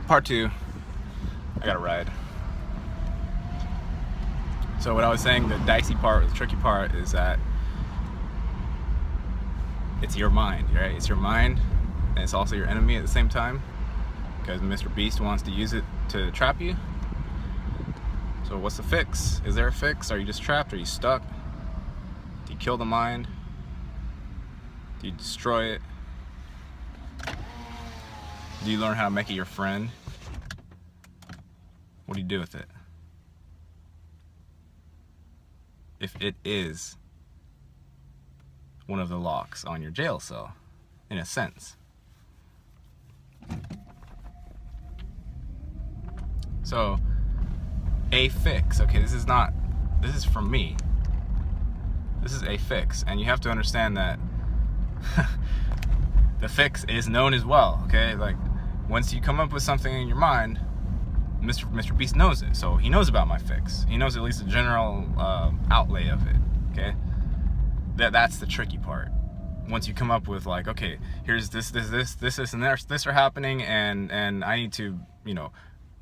Part 2, I got a ride. So what I was saying, the dicey part, the tricky part is that it's your mind, right? It's your mind, and it's also your enemy at the same time, because Mr. Beast wants to use it to trap you. So what's the fix? Is there a fix? Are you just trapped? Are you stuck? Do you kill the mind? Do you destroy it? Do you learn how to make it your friend? What do you do with it? If it is one of the locks on your jail cell, in a sense. So, a fix, okay, this is from me. This is a fix, and you have to understand that the fix is known as well, okay? Like, once you come up with something in your mind, Mr. Beast knows it, so he knows about my fix. He knows at least the general outlay of it, okay? That's the tricky part. Once you come up with, like, okay, here's this, and this are happening, and I need to,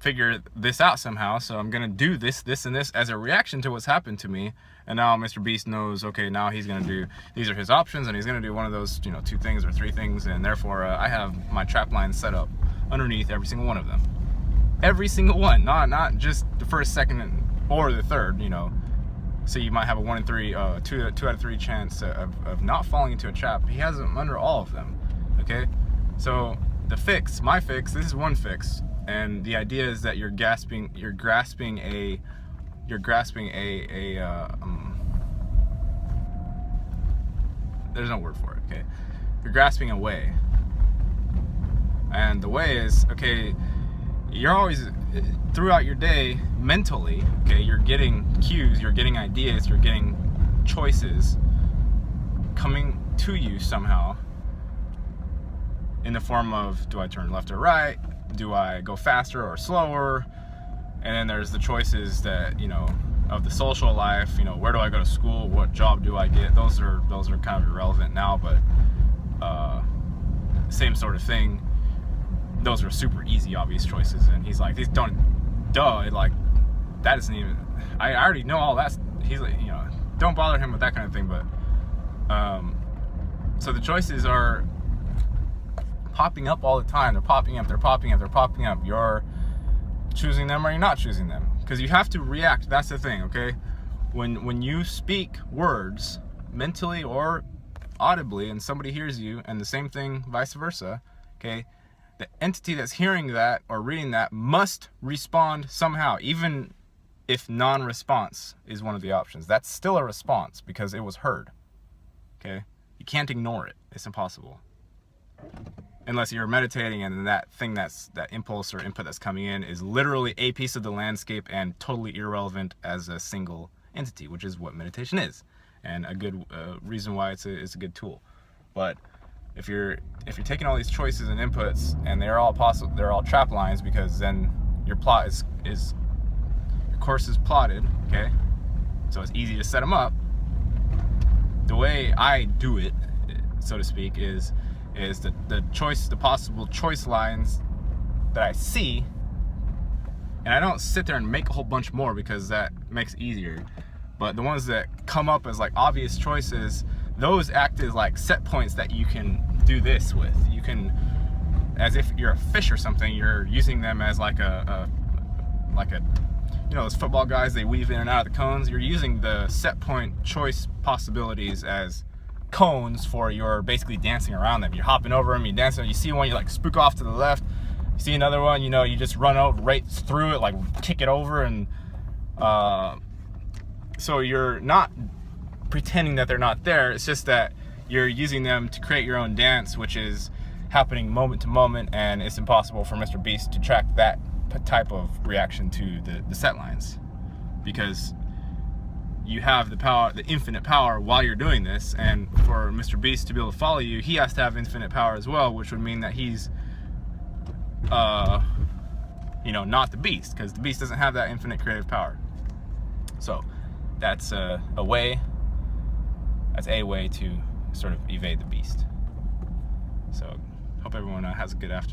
figure this out somehow, so I'm gonna do this, and this as a reaction to what's happened to me, and now Mr. Beast knows, okay, now he's gonna do, these are his options, and he's gonna do one of those, 2 things or 3 things, and therefore I have my trap line set up underneath every single one of them. Every single one, not just the first, second, or the third, So you might have a 1 in 3, 2 out of 3 chance of not falling into a trap. He has them under all of them, okay? So the fix, my fix, this is one fix, and the idea is that you're grasping a there's no word for it, okay? You're grasping a way, and the way is, okay, you're always, throughout your day, mentally, okay, you're getting cues, you're getting ideas, you're getting choices coming to you somehow in the form of, do I turn left or right? Do I go faster or slower? And then there's the choices that, of the social life, where do I go to school? What job do I get? Those are kind of irrelevant now, but same sort of thing. Those are super easy, obvious choices. And he's like, these don't, like, that isn't even, I already know all that. He's like, don't bother him with that kind of thing. But so the choices are popping up all the time. They're popping up. You're choosing them or you're not choosing them, because you have to react. That's the thing, okay? When you speak words mentally or audibly and somebody hears you, and the same thing vice versa, okay, the entity that's hearing that or reading that must respond somehow, even if non-response is one of the options. That's still a response because it was heard, okay? You can't ignore it. It's impossible. Unless you're meditating and that impulse or input that's coming in is literally a piece of the landscape and totally irrelevant as a single entity, which is what meditation is, and a good reason why it's a good tool. But if you're taking all these choices and inputs and they're all possible, they're all trap lines, because then your plot is your course is plotted, okay? So it's easy to set them up. The way I do it, so to speak, is the possible choice lines that I see, and I don't sit there and make a whole bunch more because that makes it easier, but the ones that come up as like obvious choices, those act as like set points that you can do this with. You can, as if you're a fish or something, you're using them as like a those football guys, they weave in and out of the cones. You're using the set point choice possibilities as cones for your basically dancing around them. You're hopping over them, you dance, you see one, you like spook off to the left, you see another one, you just run over right through it, like kick it over, and so you're not pretending that they're not there. It's just that you're using them to create your own dance, which is happening moment to moment, and it's impossible for Mr. Beast to track that type of reaction to the set lines, because you have the power, the infinite power, while you're doing this. And for Mr. Beast to be able to follow you, he has to have infinite power as well, which would mean that he's not the Beast, because the Beast doesn't have that infinite creative power. So that's a way to sort of evade the Beast. So hope everyone has a good afternoon.